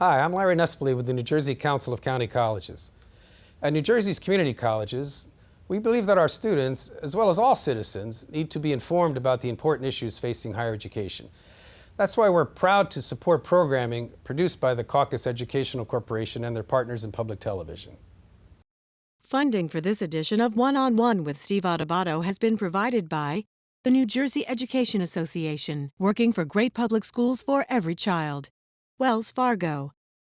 Hi, I'm Larry Nespoli with the New Jersey Council of County Colleges. At New Jersey's community colleges, we believe that our students, as well as all citizens, need to be informed about the important issues facing higher education. That's why we're proud to support programming produced by the Caucus Educational Corporation and their partners in public television. Funding for this edition of One-on-One with Steve Adubato has been provided by the New Jersey Education Association, working for great public schools for every child. Wells Fargo.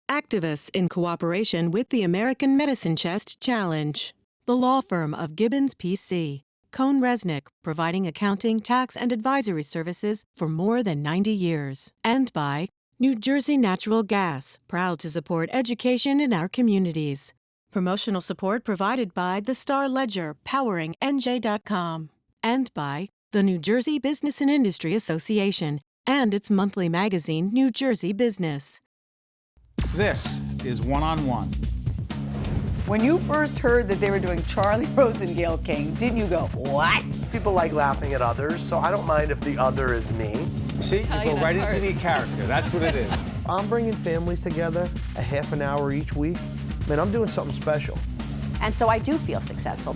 Activists in cooperation with the American Medicine Chest Challenge. The law firm of Gibbons PC. Cohn Resnick, providing accounting, tax, and advisory services for more than 90 years. And by New Jersey Natural Gas, proud to support education in our communities. Promotional support provided by the Star Ledger, powering NJ.com. And by the New Jersey Business and Industry Association and its monthly magazine, New Jersey Business. This is One-on-One. When you first heard that they were doing Charlie Rose and Gayle King, didn't you go, what? People like laughing at others, so I don't mind if the other is me. See, you go right into the character. That's what it is. I'm bringing families together a half an hour each week. Man, I'm doing something special. And so I do feel successful.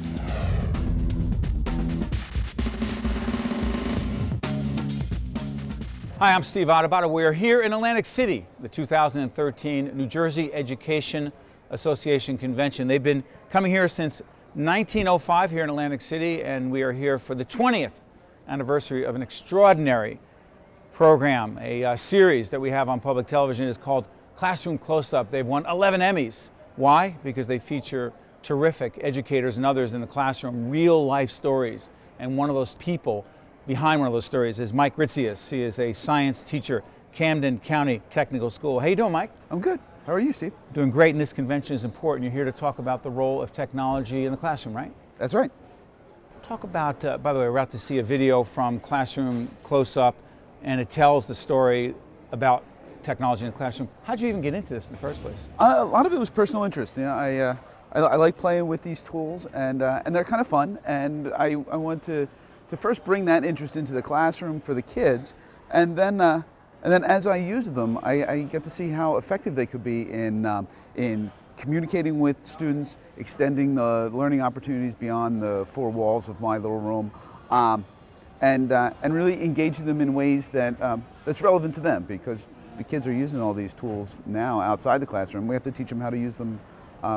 Hi, I'm Steve Adubato. We are here in Atlantic City, the 2013 New Jersey Education Association Convention. They've been coming here since 1905 here in Atlantic City, and we are here for the 20th anniversary of an extraordinary program, a series that we have on public television. Is called Classroom Close-Up. They've won 11 Emmys. Why? Because they feature terrific educators and others in the classroom, real life stories. And one of those people behind one of those stories is Mike Ritzius. He is a science teacher, Camden County Technical School. How you doing, Mike? I'm good. How are you, Steve? Doing great, and this convention is important. You're here to talk about the role of technology in the classroom, right? That's right. Talk about, by the way, we're about to see a video from Classroom Close-Up, and it tells the story about technology in the classroom. How'd you even get into this in the first place? A lot of it was personal interest. You know, I like playing with these tools, and they're kind of fun. And I want to first bring that interest into the classroom for the kids, and then as I use them, I get to see how effective they could be in communicating with students, extending the learning opportunities beyond the four walls of my little room, and really engaging them in ways that's relevant to them, because the kids are using all these tools now outside the classroom. We have to teach them how to use them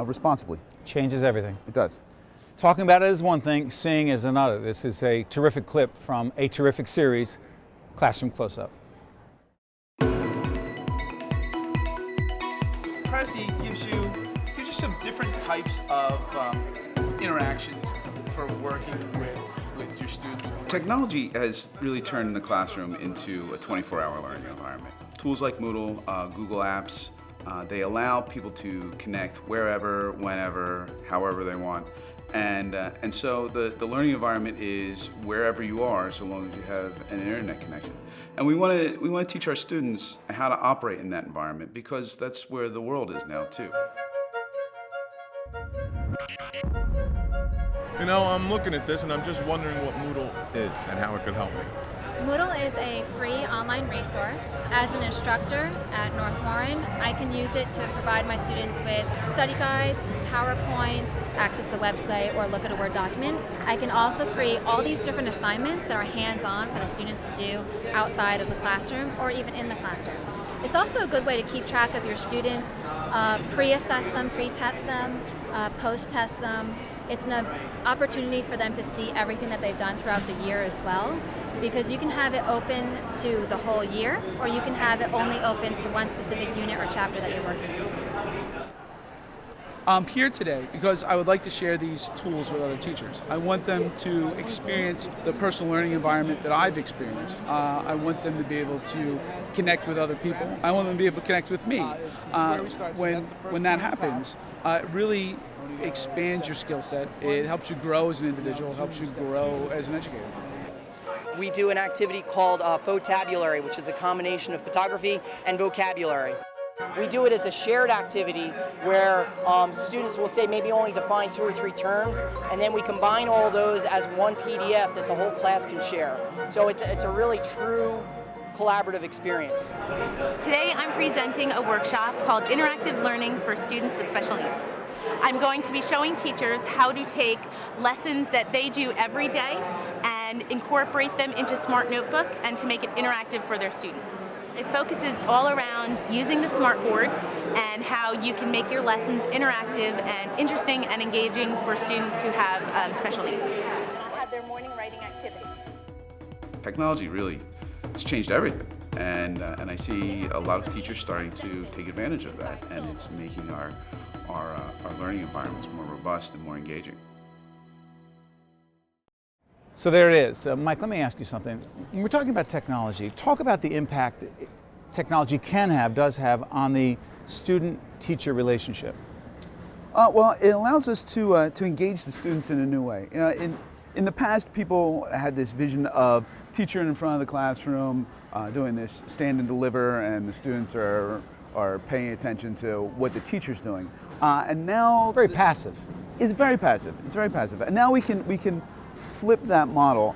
responsibly. Changes everything. It does. Talking about it is one thing, seeing is another. This is a terrific clip from a terrific series, Classroom Close-Up. Prezi gives you some different types of interactions for working with your students. Technology has really turned the classroom into a 24-hour learning environment. Tools like Moodle, Google Apps, they allow people to connect wherever, whenever, however they want. And so the learning environment is wherever you are, so long as you have an internet connection. And we want to teach our students how to operate in that environment, because that's where the world is now too. You know, I'm looking at this and I'm just wondering what Moodle is and how it could help me. Moodle is a free online resource. As an instructor at North Warren, I can use it to provide my students with study guides, PowerPoints, access a website, or look at a Word document. I can also create all these different assignments that are hands-on for the students to do outside of the classroom or even in the classroom. It's also a good way to keep track of your students, pre-assess them, pre-test them, post-test them. It's an opportunity for them to see everything that they've done throughout the year as well, because you can have it open to the whole year, or you can have it only open to one specific unit or chapter that you're working on. I'm here today because I would like to share these tools with other teachers. I want them to experience the personal learning environment that I've experienced. I want them to be able to connect with other people. I want them to be able to connect with me. When that happens, it really expands your skill set. It helps you grow as an individual, helps you grow as an educator. We do an activity called Photabulary, which is a combination of photography and vocabulary. We do it as a shared activity where students will say maybe only define 2 or 3 terms, and then we combine all those as one PDF that the whole class can share. So it's a really true collaborative experience. Today I'm presenting a workshop called Interactive Learning for Students with Special Needs. I'm going to be showing teachers how to take lessons that they do every day and incorporate them into Smart Notebook and to make it interactive for their students. It focuses all around using the smartboard and how you can make your lessons interactive and interesting and engaging for students who have special needs. They'll have their morning writing activity. Technology really has changed everything, and I see a lot of teachers starting to take advantage of that, and it's making our learning environments more robust and more engaging. So there it is. Mike, let me ask you something. When we're talking about technology, talk about the impact technology does have on the student-teacher relationship. Well, it allows us to engage the students in a new way. You know, in the past, people had this vision of teacher in front of the classroom doing this stand and deliver, and the students are paying attention to what the teacher's doing. And now very passive. It's very passive. It's very passive. And now we can flip that model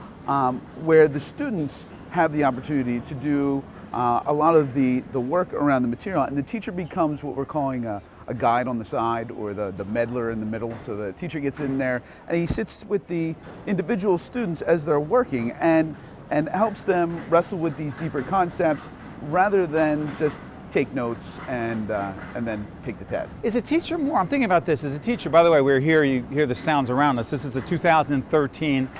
where the students have the opportunity to do a lot of the work around the material, and the teacher becomes what we're calling a guide on the side, or the meddler in the middle. So the teacher gets in there and he sits with the individual students as they're working and helps them wrestle with these deeper concepts rather than just take notes and then take the test. Is a teacher more, I'm thinking about this, as a teacher, by the way, we're here, you hear the sounds around us. This is the 2013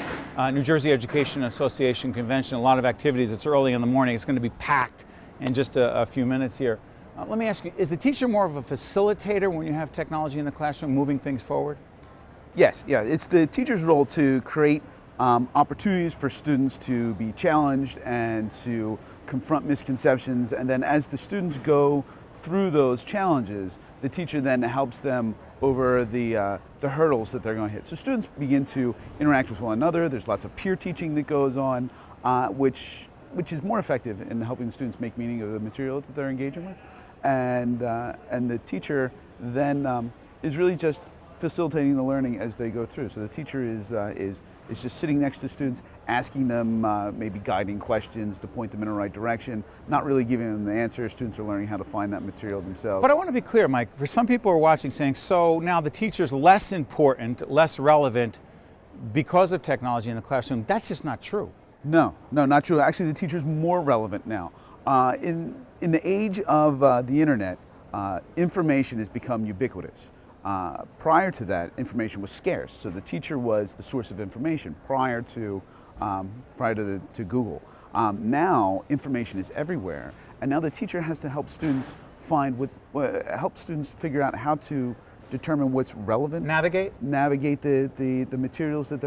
New Jersey Education Association Convention. A lot of activities. It's early in the morning. It's going to be packed in just a few minutes here. Let me ask you, is the teacher more of a facilitator when you have technology in the classroom, moving things forward? Yes, yeah. It's the teacher's role to create opportunities for students to be challenged and to confront misconceptions, and then as the students go through those challenges, the teacher then helps them over the hurdles that they're going to hit. So students begin to interact with one another. There's lots of peer teaching that goes on, which is more effective in helping the students make meaning of the material that they're engaging with, and the teacher then is really just facilitating the learning as they go through. So the teacher is just sitting next to students, asking them maybe guiding questions to point them in the right direction, not really giving them the answer. Students are learning how to find that material themselves. But I want to be clear, Mike, for some people who are watching saying, so now the teacher's less important, less relevant because of technology in the classroom. That's just not true. No, not true. Actually, the teacher's more relevant now. In the age of the internet, information has become ubiquitous. Prior to that, information was scarce, so the teacher was the source of information prior to Google. Now, information is everywhere, and now the teacher has to help students help students figure out how to determine what's relevant. Navigate the materials that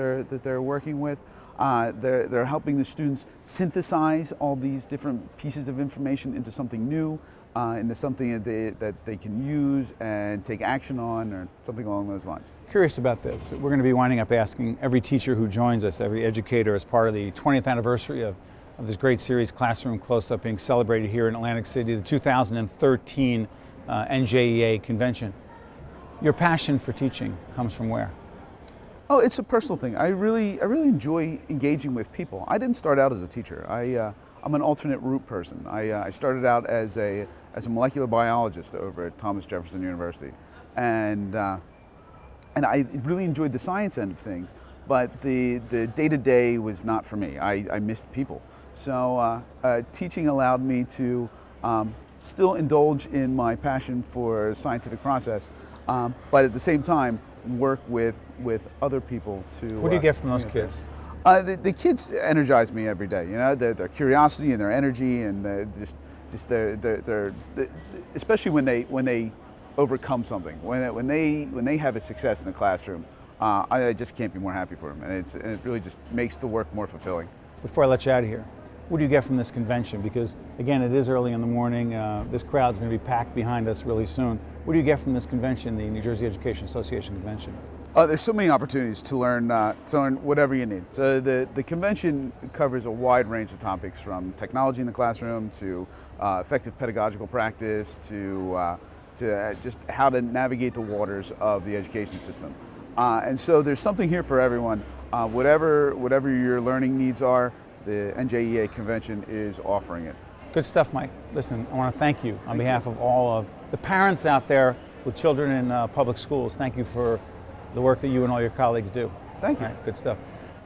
they're working with. They're helping the students synthesize all these different pieces of information into something new. Into something that they can use and take action on, or something along those lines. Curious about this. We're going to be winding up asking every teacher who joins us, every educator, as part of the 20th anniversary of this great series, Classroom Close-Up, being celebrated here in Atlantic City, the 2013 NJEA Convention. Your passion for teaching comes from where? Oh, it's a personal thing. I really enjoy engaging with people. I didn't start out as a teacher. I'm an alternate route person. I started out as a molecular biologist over at Thomas Jefferson University, and I really enjoyed the science end of things, but the day-to-day was not for me. I missed people. So teaching allowed me to still indulge in my passion for scientific process, but at the same time work with other people to. What do you get from those kids? The kids energize me every day. You know, their curiosity and their energy, and their especially when they overcome something, when they have a success in the classroom. I just can't be more happy for them, and it really just makes the work more fulfilling. Before I let you out of here, what do you get from this convention? Because again, it is early in the morning. This crowd's going to be packed behind us really soon. What do you get from this convention, the New Jersey Education Association Convention? There's so many opportunities to learn whatever you need. So the convention covers a wide range of topics, from technology in the classroom to effective pedagogical practice to just how to navigate the waters of the education system. And so there's something here for everyone. Whatever your learning needs are, the NJEA Convention is offering it. Good stuff, Mike. Listen, I want to thank you on behalf of all of the parents out there with children in public schools. Thank you for the work that you and all your colleagues do. Thank you. All right, good stuff.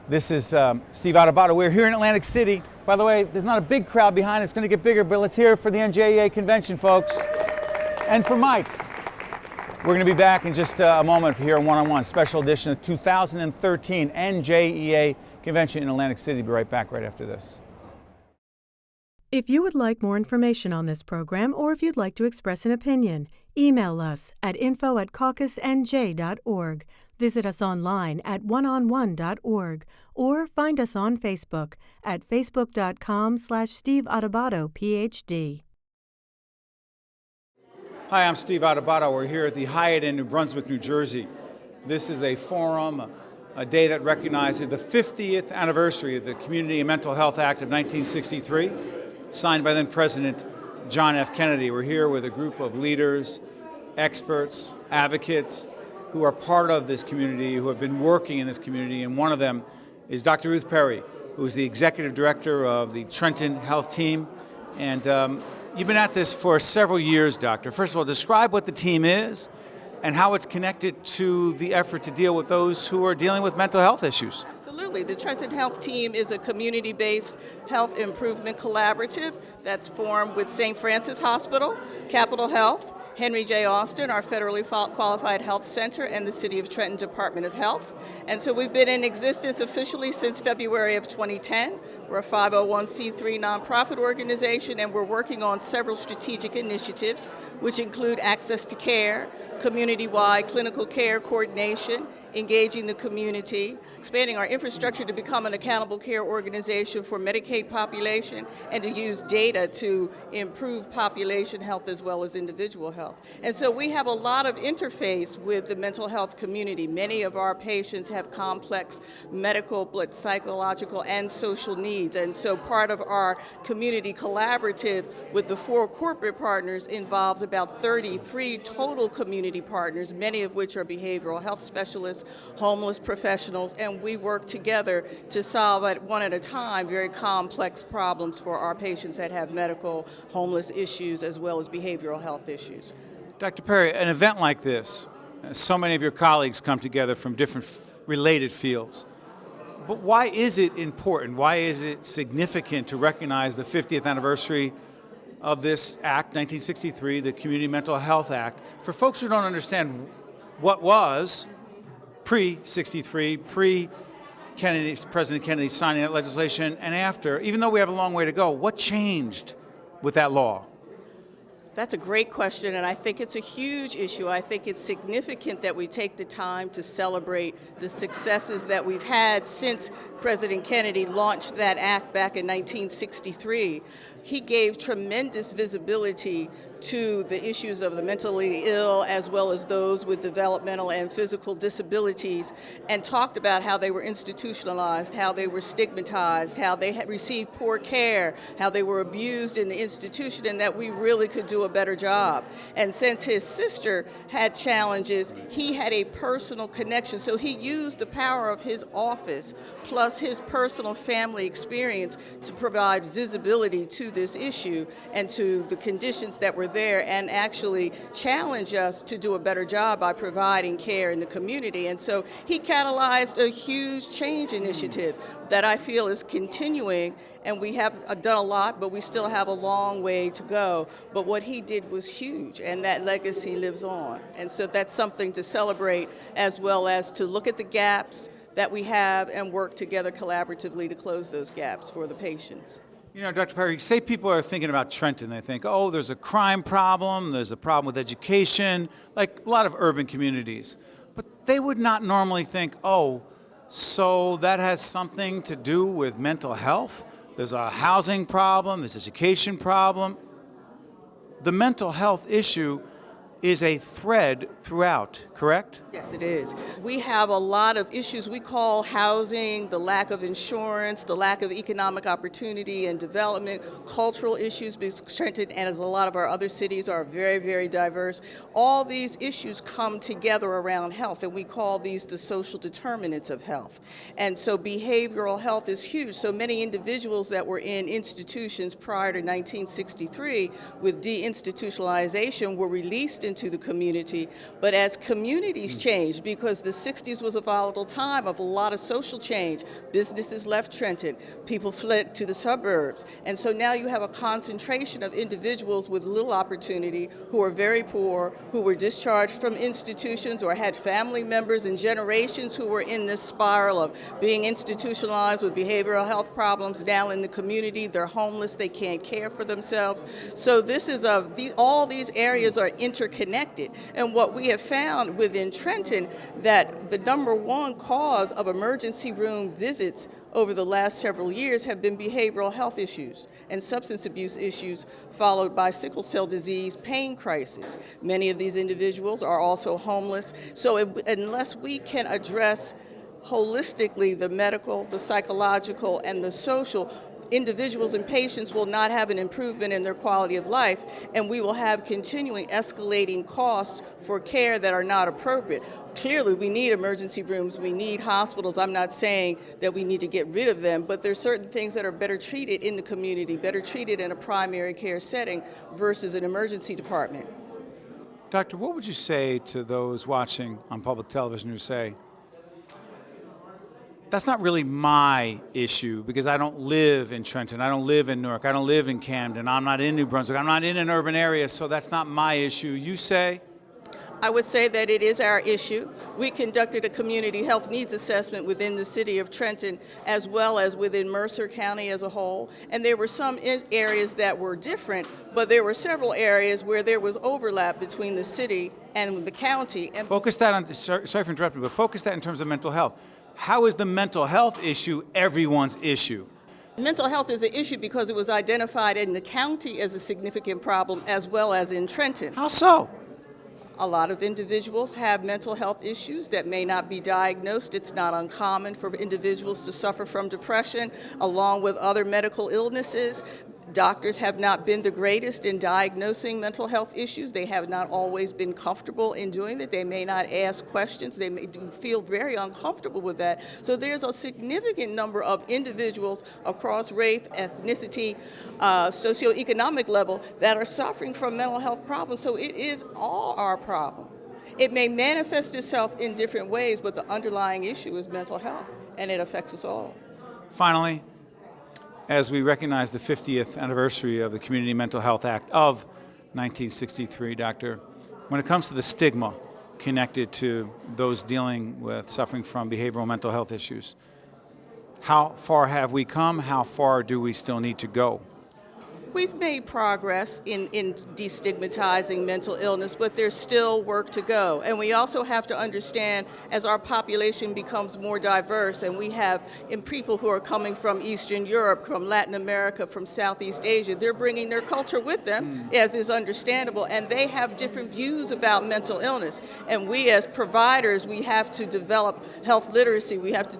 This is Steve Adubato. We're here in Atlantic City. By the way, there's not a big crowd behind. It's going to get bigger, but let's hear it for the NJEA Convention, folks. And for Mike. We're going to be back in just a moment here on One-on-One, special edition of 2013 NJEA Convention in Atlantic City. Be right back right after this. If you would like more information on this program, or if you'd like to express an opinion, email us at info@caucusnj.org. Visit us online at oneonone.org, or find us on Facebook at facebook.com/Steve Adubato, PhD. Hi, I'm Steve Adubato. We're here at the Hyatt in New Brunswick, New Jersey. This is a forum, a day that recognizes the 50th anniversary of the Community and Mental Health Act of 1963, signed by then President John F. Kennedy. We're here with a group of leaders, experts, advocates who are part of this community, who have been working in this community, and one of them is Dr. Ruth Perry, who is the Executive Director of the Trenton Health Team. And you've been at this for several years, Doctor. First of all, describe what the team is and how it's connected to the effort to deal with those who are dealing with mental health issues. Absolutely. The Trenton Health Team is a community-based health improvement collaborative that's formed with St. Francis Hospital, Capital Health, Henry J. Austin, our federally qualified health center, and the City of Trenton Department of Health. And so we've been in existence officially since February of 2010. We're a 501c3 nonprofit organization, and we're working on several strategic initiatives, which include access to care, community-wide clinical care coordination, engaging the community, expanding our infrastructure to become an accountable care organization for Medicaid population, and to use data to improve population health as well as individual health. And so we have a lot of interface with the mental health community. Many of our patients have complex medical, but psychological and social needs. And so part of our community collaborative with the 4 corporate partners involves about 33 total community partners, many of which are behavioral health specialists, homeless professionals, and we work together to solve at one at a time very complex problems for our patients that have medical, homeless issues as well as behavioral health issues. Dr. Perry, an event like this, so many of your colleagues come together from different related fields. But why is it important? Why is it significant to recognize the 50th anniversary of this Act, 1963, the Community Mental Health Act, for folks who don't understand what was pre-63, President Kennedy signing that legislation, and after, even though we have a long way to go, what changed with that law? That's a great question, and I think it's a huge issue. I think it's significant that we take the time to celebrate the successes that we've had since President Kennedy launched that act back in 1963. He gave tremendous visibility to the issues of the mentally ill as well as those with developmental and physical disabilities, and talked about how they were institutionalized, how they were stigmatized, how they had received poor care, how they were abused in the institution, and that we really could do a better job. And since his sister had challenges, he had a personal connection. So he used the power of his office plus his personal family experience to provide visibility to this issue and to the conditions that were there, and actually challenge us to do a better job by providing care in the community. And so he catalyzed a huge change initiative that I feel is continuing, and we have done a lot, but we still have a long way to go. But what he did was huge, and that legacy lives on. And so that's something to celebrate, as well as to look at the gaps that we have and work together collaboratively to close those gaps for the patients. You know, Dr. Perry, say people are thinking about Trenton, they think, oh, there's a crime problem, there's a problem with education, like a lot of urban communities. But they would not normally think, oh, so that has something to do with mental health? There's a housing problem, there's an education problem. The mental health issue is a thread throughout, correct? Yes, it is. We have a lot of issues we call housing, the lack of insurance, the lack of economic opportunity and development, cultural issues, because Trenton, and as a lot of our other cities are very, very diverse. All these issues come together around health, and we call these the social determinants of health. And so behavioral health is huge. So many individuals that were in institutions prior to 1963 with deinstitutionalization were released into the community. But as communities changed, because the 60s was a volatile time of a lot of social change, businesses left Trenton, people fled to the suburbs. And so now you have a concentration of individuals with little opportunity who are very poor, who were discharged from institutions or had family members and generations who were in this spiral of being institutionalized with behavioral health problems now in the community. They're homeless, they can't care for themselves. So this is all these areas are interconnected. And what we have found within Trenton, that the #1 cause of emergency room visits over the last several years have been behavioral health issues and substance abuse issues, followed by sickle cell disease, pain crisis. Many of these individuals are also homeless. So unless we can address holistically the medical, the psychological, and the social, individuals and patients will not have an improvement in their quality of life, and we will have continuing escalating costs for care that are not appropriate. Clearly, we need emergency rooms, we need hospitals. I'm not saying that we need to get rid of them, but there's certain things that are better treated in the community, better treated in a primary care setting versus an emergency department. Doctor, what would you say to those watching on public television who say, that's not really my issue because I don't live in Trenton, I don't live in Newark, I don't live in Camden, I'm not in New Brunswick, I'm not in an urban area, so that's not my issue. You say? I would say that it is our issue. We conducted a community health needs assessment within the city of Trenton as well as within Mercer County as a whole. And there were some areas that were different, but there were several areas where there was overlap between the city and the county. And focus that on, sorry for interrupting, but focus that in terms of mental health. How is the mental health issue everyone's issue? Mental health is an issue because it was identified in the county as a significant problem as well as in Trenton. How so? A lot of individuals have mental health issues that may not be diagnosed. It's not uncommon for individuals to suffer from depression along with other medical illnesses. Doctors have not been the greatest in diagnosing mental health issues. They have not always been comfortable in doing that. They may not ask questions. They may feel very uncomfortable with that. So there's a significant number of individuals across race, ethnicity, socioeconomic level that are suffering from mental health problems. So it is all our problem. It may manifest itself in different ways, but the underlying issue is mental health, and it affects us all. Finally, as we recognize the 50th anniversary of the Community Mental Health Act of 1963, Doctor, when it comes to the stigma connected to those dealing with suffering from behavioral mental health issues, how far have we come? How far do we still need to go? We've made progress in destigmatizing mental illness, but there's still work to go. And we also have to understand, as our population becomes more diverse, and we have people who are coming from Eastern Europe, from Latin America, from Southeast Asia, they're bringing their culture with them, as is understandable, and they have different views about mental illness. And we as providers, we have to develop health literacy, we have to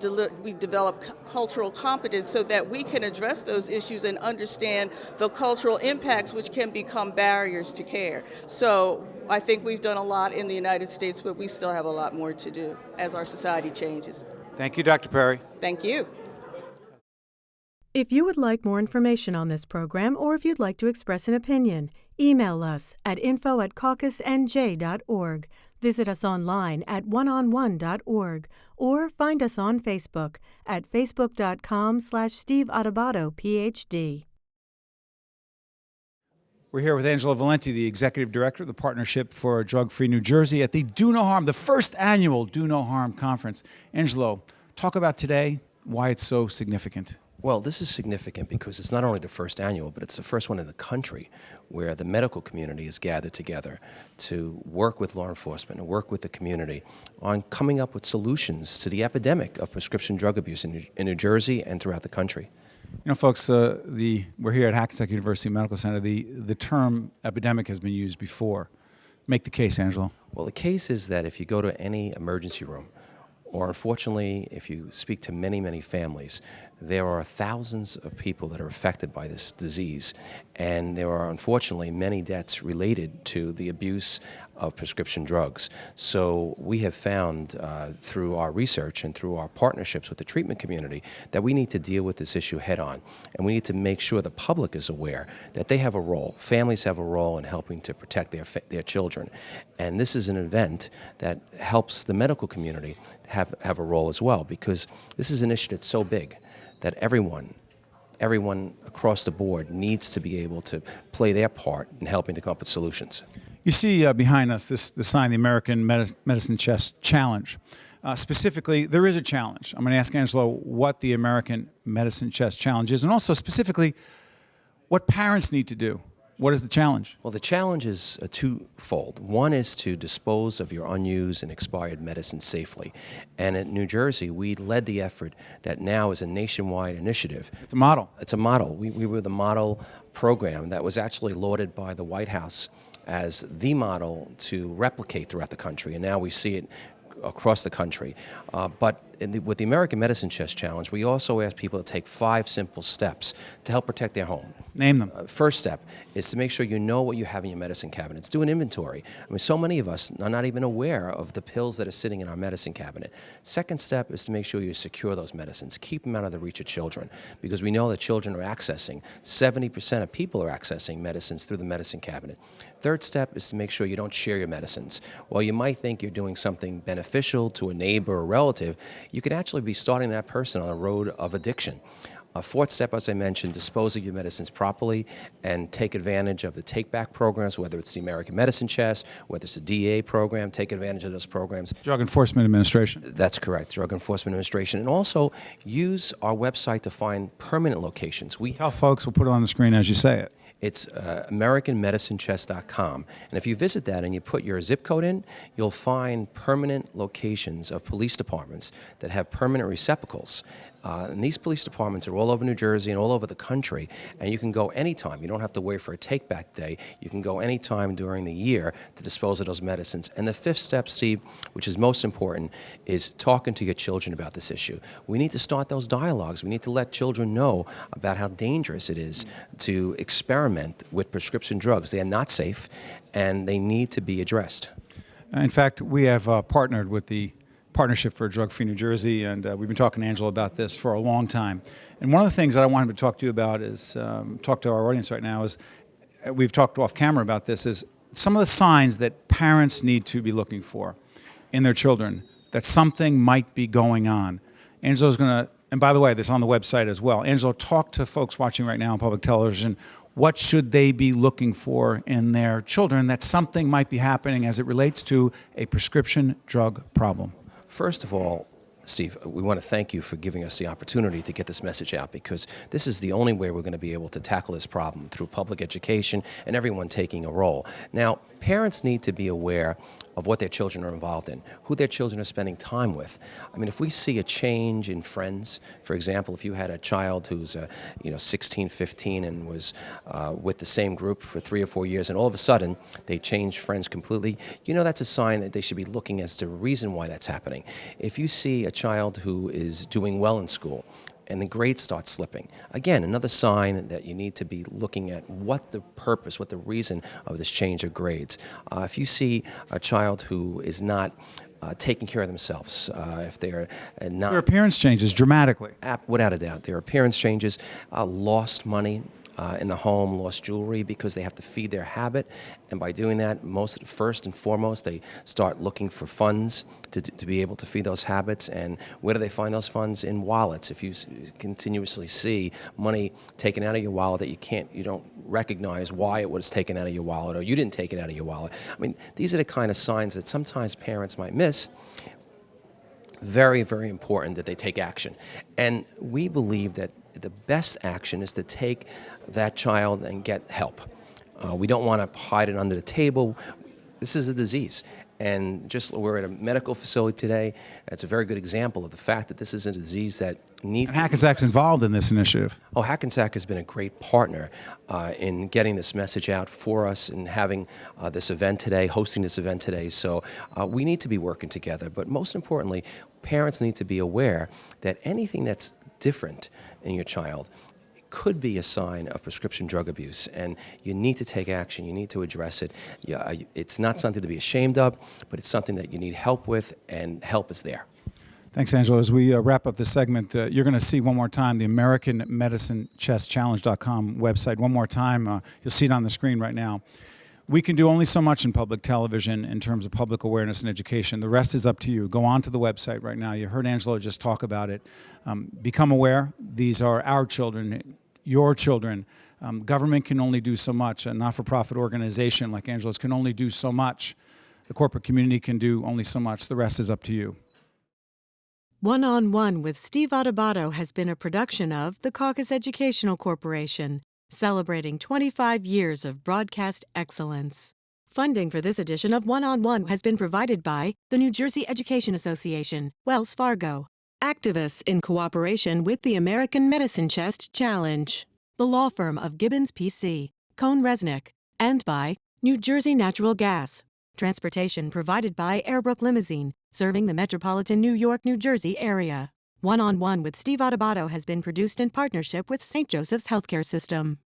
develop cultural competence so that we can address those issues and understand the cultural impacts which can become barriers to care. So I think we've done a lot in the United States, but we still have a lot more to do as our society changes. Thank you, Dr. Perry. Thank you. If you would like more information on this program, or if you'd like to express an opinion, email us at info@caucusnj.org. Visit us online at oneonone.org, or find us on Facebook at facebook.com/Steve Adubato, PhD. We're here with Angelo Valente, the Executive Director of the Partnership for Drug-Free New Jersey at the Do No Harm, the first annual Do No Harm Conference. Angelo, talk about today, why it's so significant. Well, this is significant because it's not only the first annual, but it's the first one in the country where the medical community is gathered together to work with law enforcement and work with the community on coming up with solutions to the epidemic of prescription drug abuse in New Jersey and throughout the country. You know, folks, we're here at Hackensack University Medical Center. The term epidemic has been used before. Make the case, Angelo. Well, the case is that if you go to any emergency room, or unfortunately, if you speak to many, many families, there are thousands of people that are affected by this disease, and there are unfortunately many deaths related to the abuse of prescription drugs. So we have found through our research and through our partnerships with the treatment community that we need to deal with this issue head on, and we need to make sure the public is aware that they have a role, families have a role in helping to protect their children. And this is an event that helps the medical community have a role as well, because this is an issue that's so big that everyone across the board needs to be able to play their part in helping to come up with solutions. You see behind us the sign, the American Medicine Chest Challenge. Specifically, there is a challenge. I'm going to ask Angelo what the American Medicine Chest Challenge is, and also specifically what parents need to do. What is the challenge? Well, the challenge is twofold. One is to dispose of your unused and expired medicine safely. And in New Jersey, we led the effort that now is a nationwide initiative. It's a model. It's a model. We were the model program that was actually lauded by the White House as the model to replicate throughout the country. And now we see it across the country. But with the American Medicine Chest Challenge, we also ask people to take 5 simple steps to help protect their home. Name them. First step is to make sure you know what you have in your medicine cabinets. Do an inventory. I mean, so many of us are not even aware of the pills that are sitting in our medicine cabinet. Second step is to make sure you secure those medicines. Keep them out of the reach of children, because we know that children are accessing, 70% of people are accessing medicines through the medicine cabinet. Third step is to make sure you don't share your medicines. While you might think you're doing something beneficial to a neighbor or relative, you could actually be starting that person on a road of addiction. Fourth step, as I mentioned, dispose of your medicines properly and take advantage of the take-back programs, whether it's the American Medicine Chest, whether it's the DEA program, take advantage of those programs. Drug Enforcement Administration. That's correct, Drug Enforcement Administration. And also use our website to find permanent locations. Tell folks, we'll put it on the screen as you say it. It's AmericanMedicineChest.com. And if you visit that and you put your zip code in, you'll find permanent locations of police departments that have permanent receptacles. And these police departments are all over New Jersey and all over the country, and you can go anytime. You don't have to wait for a take-back day. You can go anytime during the year to dispose of those medicines. And the fifth step, Steve, which is most important, is talking to your children about this issue. We need to start those dialogues. We need to let children know about how dangerous it is to experiment with prescription drugs. They are not safe, and they need to be addressed. In fact, we have partnered with the Partnership for a Drug-Free New Jersey, and we've been talking to Angelo about this for a long time. And one of the things that I wanted to talk to you about is, talk to our audience right now, is we've talked off camera about this, is some of the signs that parents need to be looking for in their children, that something might be going on. Angelo's going to, and by the way, this is on the website as well. Angelo, talk to folks watching right now on public television. What should they be looking for in their children that something might be happening as it relates to a prescription drug problem? First of all, Steve, we want to thank you for giving us the opportunity to get this message out, because this is the only way we're going to be able to tackle this problem, through public education and everyone taking a role. Now, parents need to be aware of what their children are involved in, who their children are spending time with. I mean, if we see a change in friends, for example, if you had a child who's 16, 15 and was with the same group for 3 or 4 years, and all of a sudden they change friends completely, that's a sign that they should be looking as to the reason why that's happening. If you see a child who is doing well in school and the grades start slipping, again, another sign that you need to be looking at what the purpose, what the reason of this change of grades. If you see a child who is not taking care of themselves, if they're not... Their appearance changes dramatically. Without a doubt. Their appearance changes, lost money in the home, lost jewelry, because they have to feed their habit. And by doing that, first and foremost, they start looking for funds to be able to feed those habits. And where do they find those funds? In wallets. If you continuously see money taken out of your wallet that you don't recognize why it was taken out of your wallet, or you didn't take it out of your wallet. I mean, these are the kind of signs that sometimes parents might miss. Very, very important that they take action. And we believe that the best action is to take that child and get help. We don't want to hide it under the table. This is a disease. And we're at a medical facility today. It's a very good example of the fact that this is a disease that needs... And Hackensack's involved in this initiative. Oh, Hackensack has been a great partner in getting this message out for us and having this event today, hosting this event today. So we need to be working together. But most importantly, parents need to be aware that anything that's different in your child could be a sign of prescription drug abuse, and you need to take action. You need to address it. It's not something to be ashamed of, but it's something that you need help with, and help is there. Thanks, Angelo. As we wrap up this segment, you're going to see one more time the AmericanMedicineChestChallenge.com website. One more time. You'll see it on the screen right now. We can do only so much in public television in terms of public awareness and education. The rest is up to you. Go on to the website right now. You heard Angelo just talk about it. Become aware. These are our children, your children. Government can only do so much. A not-for-profit organization like Angelo's can only do so much. The corporate community can do only so much. The rest is up to you. One-on-One with Steve Adubato has been a production of the Caucus Educational Corporation, celebrating 25 years of broadcast excellence. Funding for this edition of One-on-One has been provided by the New Jersey Education Association, Wells Fargo, activists in cooperation with the American Medicine Chest Challenge, the law firm of Gibbons PC, Cohn Resnick, and by New Jersey Natural Gas. Transportation provided by Airbrook Limousine, serving the metropolitan New York, New Jersey area. One-on-One with Steve Adubato has been produced in partnership with St. Joseph's Healthcare System.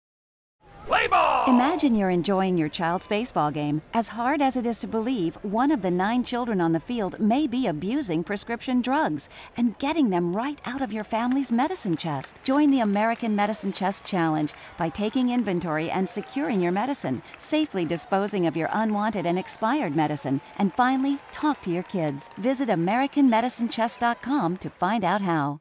Play ball! Imagine you're enjoying your child's baseball game. As hard as it is to believe, one of the 9 children on the field may be abusing prescription drugs and getting them right out of your family's medicine chest. Join the American Medicine Chest Challenge by taking inventory and securing your medicine, safely disposing of your unwanted and expired medicine, and finally, talk to your kids. Visit AmericanMedicineChest.com to find out how.